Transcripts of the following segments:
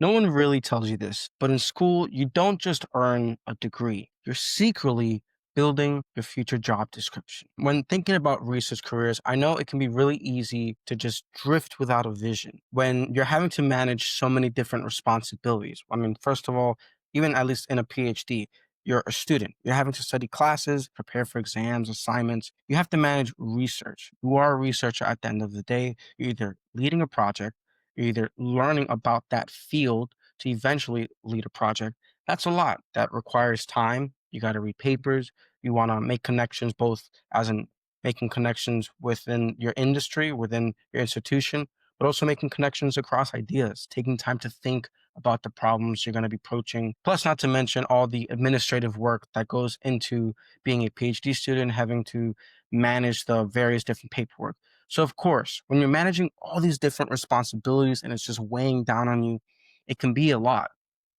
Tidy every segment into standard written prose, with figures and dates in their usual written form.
No one really tells you this, but in school, you don't just earn a degree, you're secretly building your future job description. When thinking about research careers, I know it can be really easy to just drift without a vision when you're having to manage so many different responsibilities. I mean, first of all, even at least in a PhD, you're a student. You're having to study classes, prepare for exams, assignments. You have to manage research. You are a researcher at the end of the day. You're either leading a project, you're either learning about that field to eventually lead a project. That's a lot. That requires time. You got to read papers. You want to make connections, both as in making connections within your industry, within your institution, but also making connections across ideas, taking time to think about the problems you're going to be approaching. Plus, not to mention all the administrative work that goes into being a PhD student, having to manage the various different paperwork. So, of course, when you're managing all these different responsibilities and it's just weighing down on you, it can be a lot.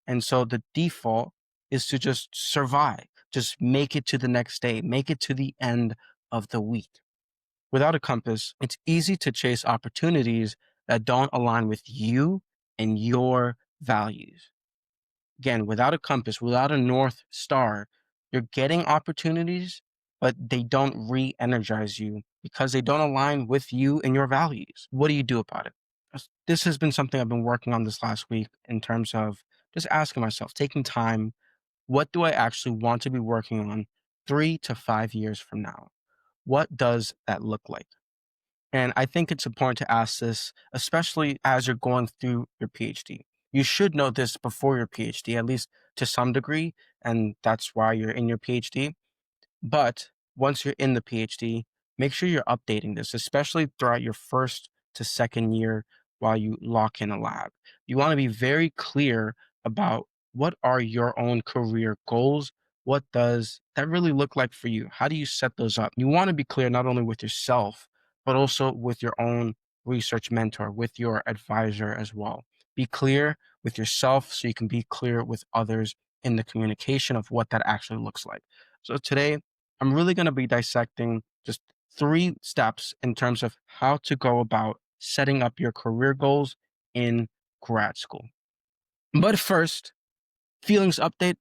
And so the default is to just survive, just make it to the next day, make it to the end of the week. Without a compass, it's easy to chase opportunities that don't align with you and your values. Again, without a compass, without a North Star, you're getting opportunities, but they don't re energize you because they don't align with you and your values. What do you do about it? This has been something I've been working on this last week in terms of just asking myself, taking time, what do I actually want to be working on 3 to 5 years from now? What does that look like? And I think it's important to ask this, especially as you're going through your PhD. You should know this before your PhD, at least to some degree, and that's why you're in your PhD. But once you're in the PhD, make sure you're updating this, especially throughout your first to second year while you lock in a lab. You want to be very clear about what are your own career goals. What does that really look like for you? How do you set those up? You want to be clear not only with yourself, but also with your own research mentor, with your advisor as well. Be clear with yourself so you can be clear with others in the communication of what that actually looks like. So today, I'm really going to be dissecting just 3 steps in terms of how to go about setting up your career goals in grad school. But first, feelings update.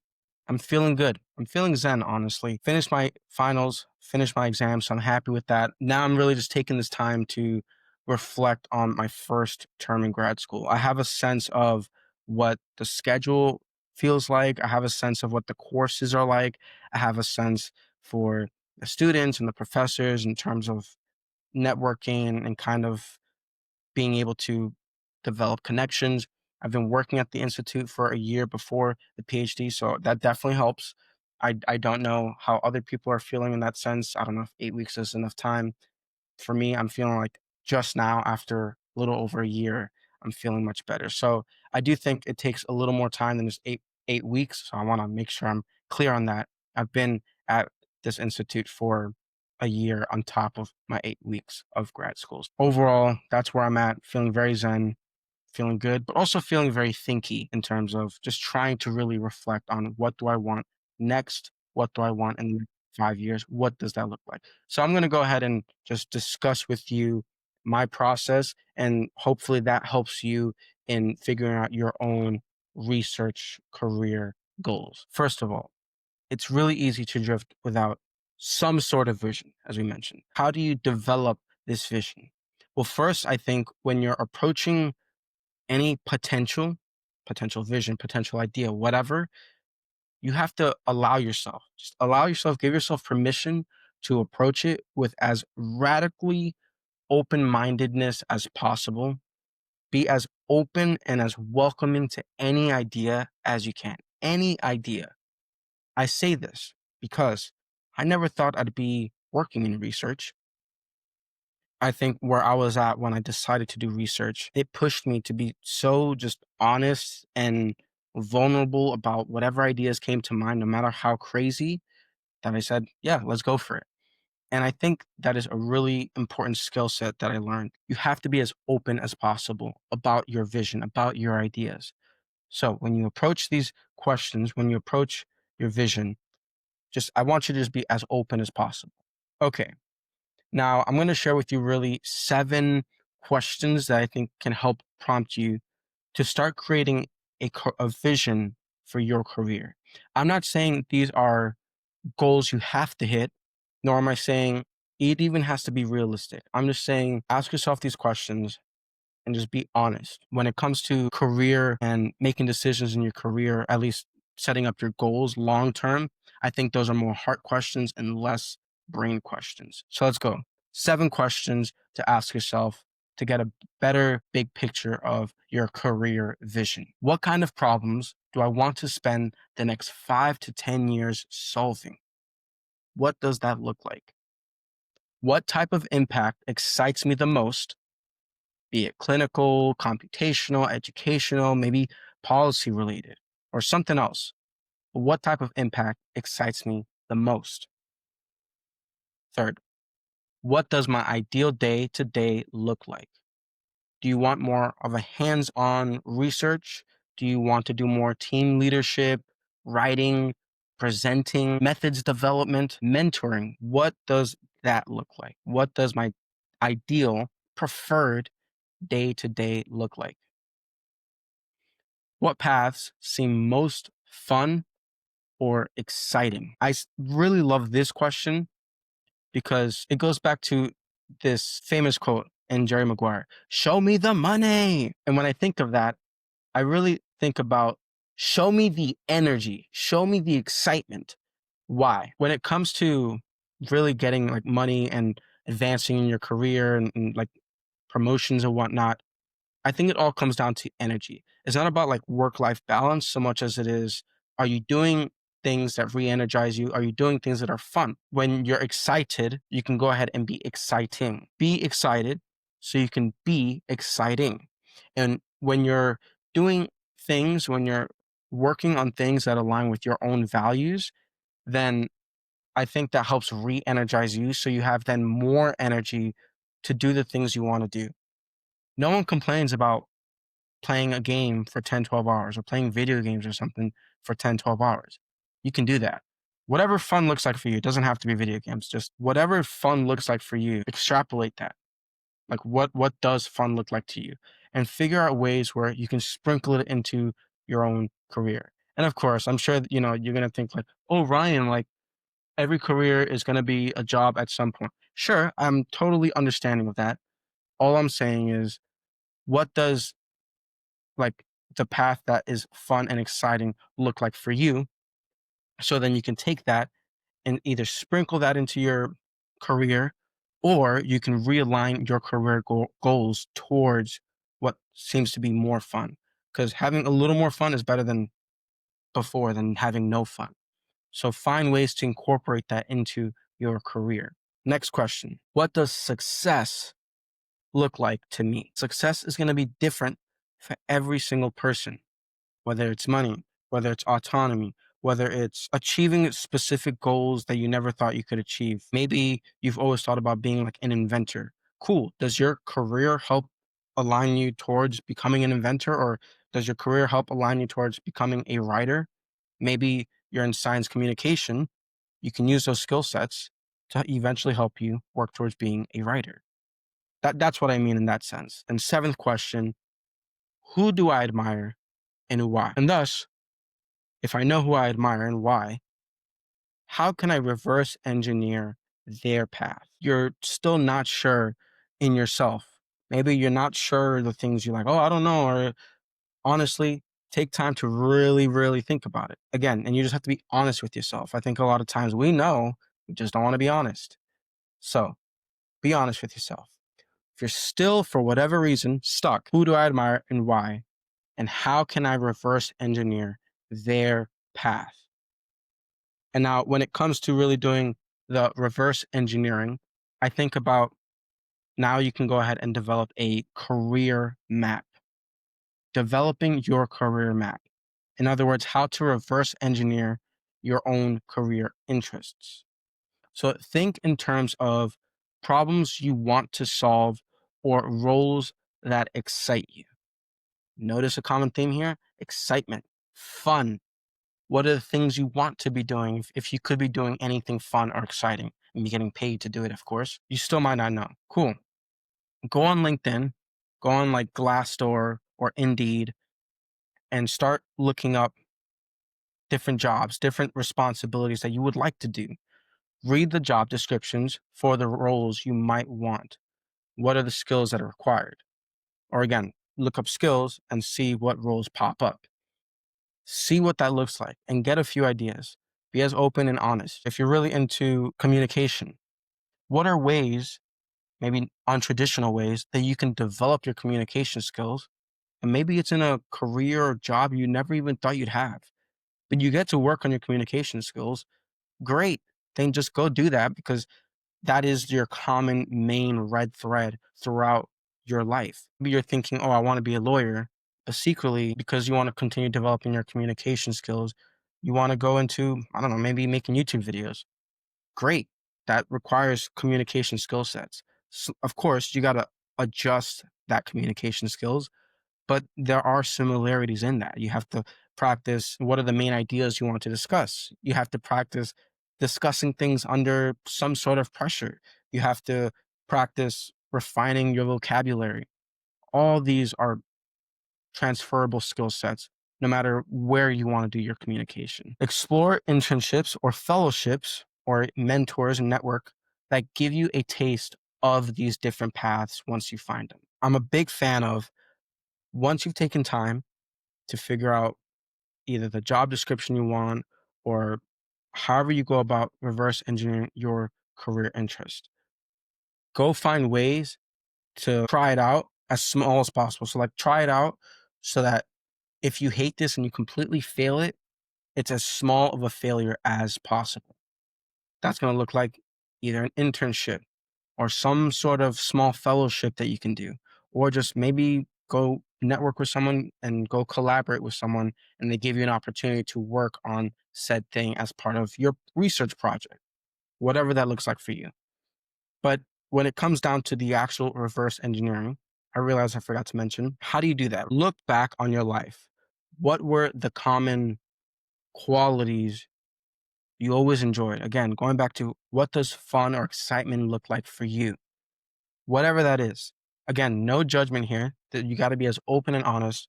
I'm feeling good. I'm feeling zen, honestly. Finished my finals, finished my exams, so I'm happy with that. Now I'm really just taking this time to reflect on my first term in grad school. I have a sense of what the schedule feels like. I have a sense of what the courses are like. I have a sense for the students and the professors in terms of networking and kind of being able to develop connections. I've been working at the institute for a year before the PhD, so that definitely helps. I don't know how other people are feeling in that sense. I don't know if 8 weeks is enough time. For me, I'm feeling like just now, after a little over a year, I'm feeling much better. So I do think it takes a little more time than just eight weeks. So I want to make sure I'm clear on that. I've been at this institute for a year on top of my 8 weeks of grad schools. Overall, that's where I'm at, feeling very zen, feeling good, but also feeling very thinky in terms of just trying to really reflect on what do I want next? What do I want in the next 5 years? What does that look like? So I'm going to go ahead and just discuss with you my process, and hopefully that helps you in figuring out your own research career goals. First of all, it's really easy to drift without some sort of vision, as we mentioned. How do you develop this vision? Well, first, I think when you're approaching any potential vision, potential idea, whatever, you have to allow yourself, give yourself permission to approach it with as radically open mindedness as possible. Be as open and as welcoming to any idea as you can. Any idea. I say this because I never thought I'd be working in research. I think where I was at when I decided to do research, it pushed me to be so just honest and vulnerable about whatever ideas came to mind, no matter how crazy, that I said, yeah, let's go for it. And I think that is a really important skill set that I learned. You have to be as open as possible about your vision, about your ideas. So when you approach these questions, when you approach your vision, I want you to just be as open as possible. Okay. Now, I'm going to share with you really 7 questions that I think can help prompt you to start creating a vision for your career. I'm not saying these are goals you have to hit, nor am I saying it even has to be realistic. I'm just saying ask yourself these questions and just be honest. When it comes to career and making decisions in your career, at least setting up your goals long term, I think those are more heart questions and less brain questions. So let's go. 7 questions to ask yourself to get a better big picture of your career vision. What kind of problems do I want to spend the next 5 to 10 years solving? What does that look like? What type of impact excites me the most, be it clinical, computational, educational, maybe policy related, or something else? What type of impact excites me the most? Third, what does my ideal day to day look like? Do you want more of a hands on research? Do you want to do more team leadership, writing, presenting, methods development, mentoring? What does that look like? What does my ideal, preferred day to day look like? What paths seem most fun or exciting? Really love this question because it goes back to this famous quote in Jerry Maguire, show me the money. And when I think of that, I really think about show me the energy, show me the excitement. Why? When it comes to really getting like money and advancing in your career and like promotions and whatnot, I think it all comes down to energy. It's not about like work life balance so much as it is, are you doing things that re energize you? Are you doing things that are fun? When you're excited, you can go ahead and be exciting. Be excited so you can be exciting. And when you're doing things, when you're working on things that align with your own values, then I think that helps re energize you. So you have then more energy to do the things you want to do. No one complains about playing a game for 10, 12 hours or playing video games or something for 10, 12 hours. You can do that. Whatever fun looks like for you, it doesn't have to be video games. Just whatever fun looks like for you, extrapolate that. Like what does fun look like to you? And figure out ways where you can sprinkle it into your own career. And of course, I'm sure that, you're gonna think like, oh Ryan, like every career is gonna be a job at some point. Sure, I'm totally understanding of that. All I'm saying is what does like the path that is fun and exciting look like for you? So then you can take that and either sprinkle that into your career or you can realign your career goals towards what seems to be more fun. Because having a little more fun is better than having no fun. So find ways to incorporate that into your career. Next question. What does success look like to me? Success is going to be different for every single person, whether it's money, whether it's autonomy, whether it's achieving specific goals that you never thought you could achieve. Maybe you've always thought about being like an inventor. Cool. Does your career help align you towards becoming an inventor, or does your career help align you towards becoming a writer? Maybe you're in science communication. You can use those skill sets to eventually help you work towards being a writer. That's what I mean in that sense. And seventh question, who do I admire and why? And thus, if I know who I admire and why, how can I reverse engineer their path? You're still not sure in yourself. Maybe you're not sure the things you like. Oh, I don't know. Or honestly, take time to really, really think about it. Again, and you just have to be honest with yourself. I think a lot of times we know, we just don't want to be honest. So be honest with yourself. If you're still, for whatever reason, stuck, who do I admire and why? And how can I reverse engineer their path? And now, when it comes to really doing the reverse engineering, I think about now you can go ahead and develop a career map, developing your career map. In other words, how to reverse engineer your own career interests. So think in terms of problems you want to solve or roles that excite you. Notice a common theme here: excitement, fun. What are the things you want to be doing if you could be doing anything fun or exciting and be getting paid to do it, of course? You still might not know. Cool. Go on LinkedIn, go on like Glassdoor or Indeed, and start looking up different jobs, different responsibilities that you would like to do. Read the job descriptions for the roles you might want. What are the skills that are required? Or again, look up skills and see what roles pop up. See what that looks like and get a few ideas. Be as open and honest. If you're really into communication, what are ways, maybe untraditional ways, that you can develop your communication skills? And maybe it's in a career or job you never even thought you'd have, but you get to work on your communication skills. Great. Then just go do that, because that is your common main red thread throughout your life. Maybe you're thinking, oh, I want to be a lawyer, but secretly, because you want to continue developing your communication skills, you want to go into, I don't know, maybe making YouTube videos. Great. That requires communication skill sets. So of course, you got to adjust that communication skills, but there are similarities in that. You have to practice what are the main ideas you want to discuss. You have to practice discussing things under some sort of pressure. You have to practice refining your vocabulary. All these are transferable skill sets, no matter where you want to do your communication. Explore internships or fellowships or mentors and network that give you a taste of these different paths once you find them. I'm a big fan of, once you've taken time to figure out either the job description you want or however you go about reverse engineering your career interest, go find ways to try it out as small as possible. So, like, try it out so that if you hate this and you completely fail it, it's as small of a failure as possible. That's going to look like either an internship or some sort of small fellowship that you can do, or just maybe go network with someone and go collaborate with someone, and they give you an opportunity to work on said thing as part of your research project, whatever that looks like for you. But when it comes down to the actual reverse engineering, I realized I forgot to mention, how do you do that? Look back on your life. What were the common qualities you always enjoyed? Again, going back to, what does fun or excitement look like for you? Whatever that is. Again, no judgment here. That you got to be as open and honest.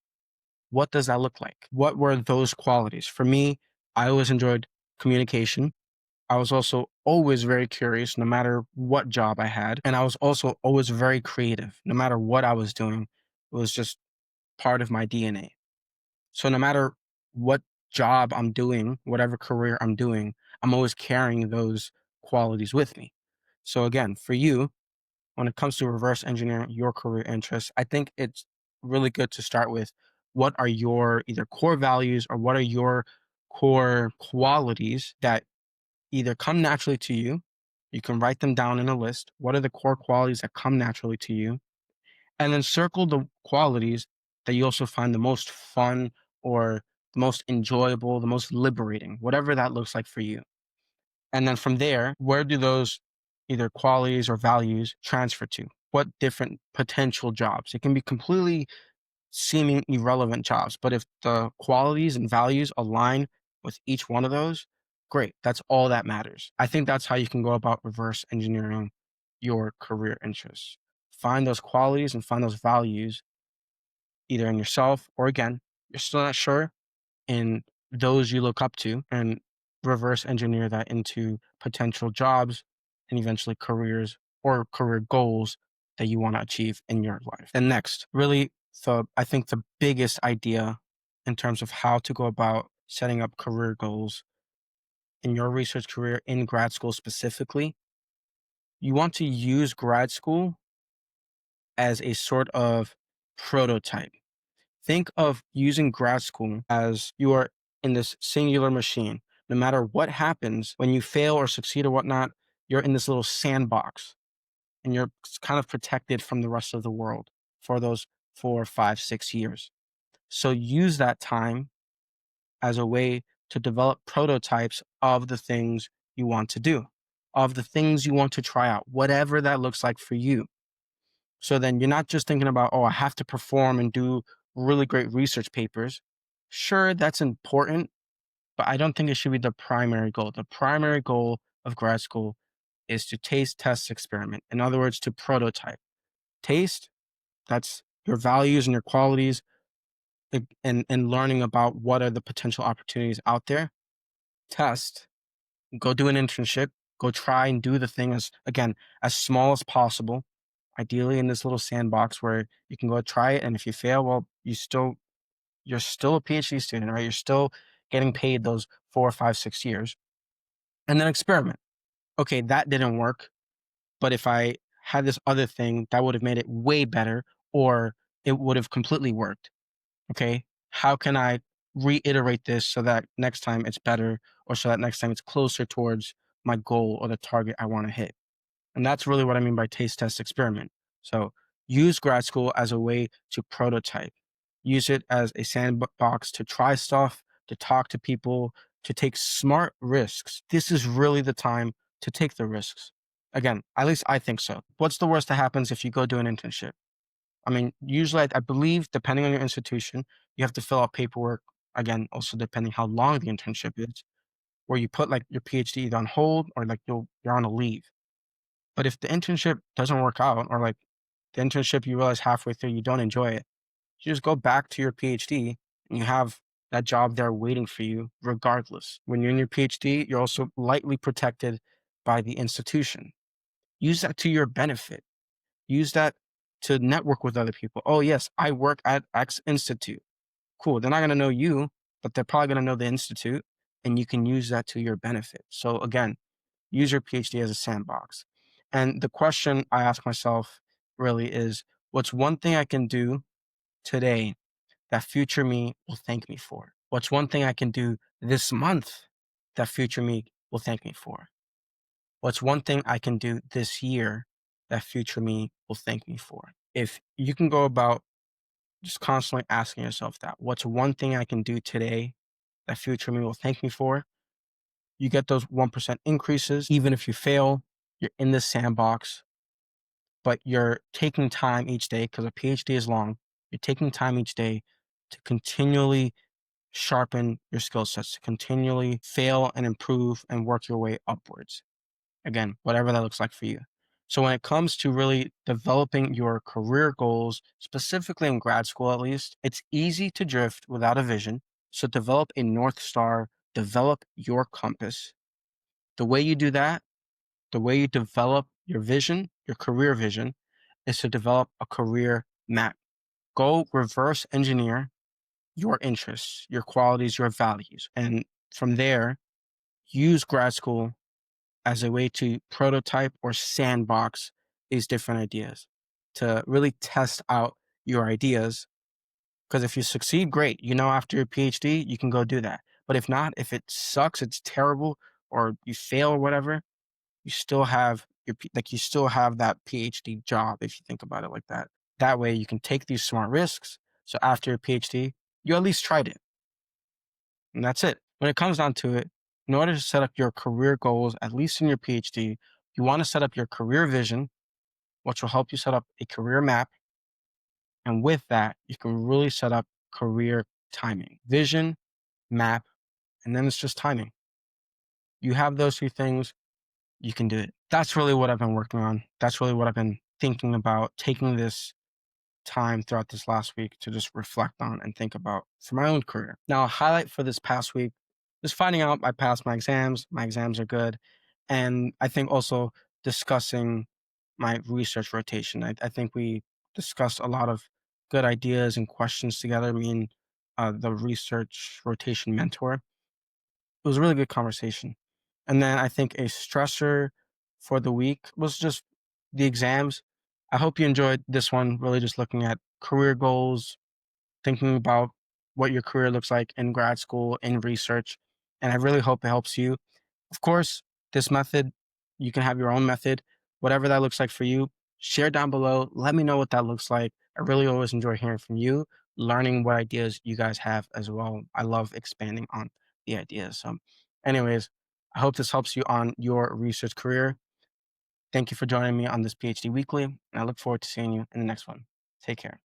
What does that look like? What were those qualities? For me, I always enjoyed communication. I was also always very curious, no matter what job I had. And I was also always very creative, no matter what I was doing. It was just part of my DNA. So no matter what job I'm doing, whatever career I'm doing, I'm always carrying those qualities with me. So again, for you, when it comes to reverse engineering your career interests, I think it's really good to start with, what are your either core values or what are your core qualities that either come naturally to you. You can write them down in a list. What are the core qualities that come naturally to you? And then circle the qualities that you also find the most fun or the most enjoyable, the most liberating, whatever that looks like for you. And then from there, where do those either qualities or values transfer to? What different potential jobs? It can be completely seeming irrelevant jobs, but if the qualities and values align with each one of those, great. That's all that matters. I think that's how you can go about reverse engineering your career interests. Find those qualities and find those values either in yourself, or again, you're still not sure, in those you look up to, and reverse engineer that into potential jobs and eventually careers or career goals that you want to achieve in your life. And next, really, so I think the biggest idea in terms of how to go about setting up career goals in your research career in grad school specifically, you want to use grad school as a sort of prototype. Think of using grad school as you are in this singular machine. No matter what happens, when you fail or succeed or whatnot, you're in this little sandbox and you're kind of protected from the rest of the world for those 4, 5, 6 years. So use that time as a way to develop prototypes of the things you want to do, of the things you want to try out, whatever that looks like for you. So then you're not just thinking about, oh, I have to perform and do really great research papers. Sure, that's important, but I don't think it should be the primary goal. The primary goal of grad school is to taste, test, experiment. In other words, to prototype. Taste, that's your values and your qualities. and learning about what are the potential opportunities out there. Test, go do an internship, go try and do the thing as, again, as small as possible, ideally in this little sandbox where you can go try it. And if you fail, well, you're still a PhD student, right? You're still getting paid those 4, 5, 6 years, and then experiment. Okay, that didn't work, but if I had this other thing that would have made it way better, or it would have completely worked. Okay, how can I reiterate this so that next time it's better, or so that next time it's closer towards my goal or the target I want to hit? And that's really what I mean by taste, test, experiment. So use grad school as a way to prototype. Use it as a sandbox to try stuff, to talk to people, to take smart risks. This is really the time to take the risks. Again, at least I think so. What's the worst that happens if you go do an internship? I mean, usually I believe, depending on your institution, you have to fill out paperwork. Again, also depending how long the internship is, where you put like your PhD either on hold or like you're on a leave. But if the internship doesn't work out, or like the internship you realize halfway through you don't enjoy it, you just go back to your PhD and you have that job there waiting for you regardless. When you're in your PhD, you're also lightly protected by the institution. Use that to your benefit. Use that to network with other people. Oh, yes, I work at X Institute. Cool. They're not going to know you, but they're probably going to know the institute, and you can use that to your benefit. So, again, use your PhD as a sandbox. And the question I ask myself really is, what's one thing I can do today that future me will thank me for? What's one thing I can do this month that future me will thank me for? What's one thing I can do this year that future me will thank me for? If you can go about just constantly asking yourself that, what's one thing I can do today that future me will thank me for? You get those 1% increases. Even if you fail, you're in this sandbox, but you're taking time each day because a PhD is long. You're taking time each day to continually sharpen your skill sets, to continually fail and improve and work your way upwards. Again, whatever that looks like for you. So when it comes to really developing your career goals, specifically in grad school at least, it's easy to drift without a vision. So develop a North Star, develop your compass. The way you do that, the way you develop your vision, your career vision, is to develop a career map. Go reverse engineer your interests, your qualities, your values. And from there, use grad school as a way to prototype or sandbox these different ideas, to really test out your ideas. Because if you succeed, great. You know, after your PhD, you can go do that. But if not, if it sucks, it's terrible, or you fail or whatever, you still have you still have that PhD job if you think about it like that. That way you can take these smart risks. So after your PhD, you at least tried it. And that's it. When it comes down to it, in order to set up your career goals, at least in your PhD, you want to set up your career vision, which will help you set up a career map. And with that, you can really set up career timing, vision, map, and then it's just timing. You have those two things, you can do it. That's really what I've been working on. That's really what I've been thinking about, taking this time throughout this last week to just reflect on and think about for my own career. Now, a highlight for this past week is finding out I passed my exams. My exams are good. And I think also discussing my research rotation. I think we discussed a lot of good ideas and questions together, me and the research rotation mentor. It was a really good conversation. And then I think a stressor for the week was just the exams. I hope you enjoyed this one, really just looking at career goals, thinking about what your career looks like in grad school, in research. And I really hope it helps you. Of course, this method, you can have your own method, whatever that looks like for you. Share down below. Let me know what that looks like. I really always enjoy hearing from you, learning what ideas you guys have as well. I love expanding on the ideas. So, anyways, I hope this helps you on your research career. Thank you for joining me on this PhD Weekly, and I look forward to seeing you in the next one. Take care.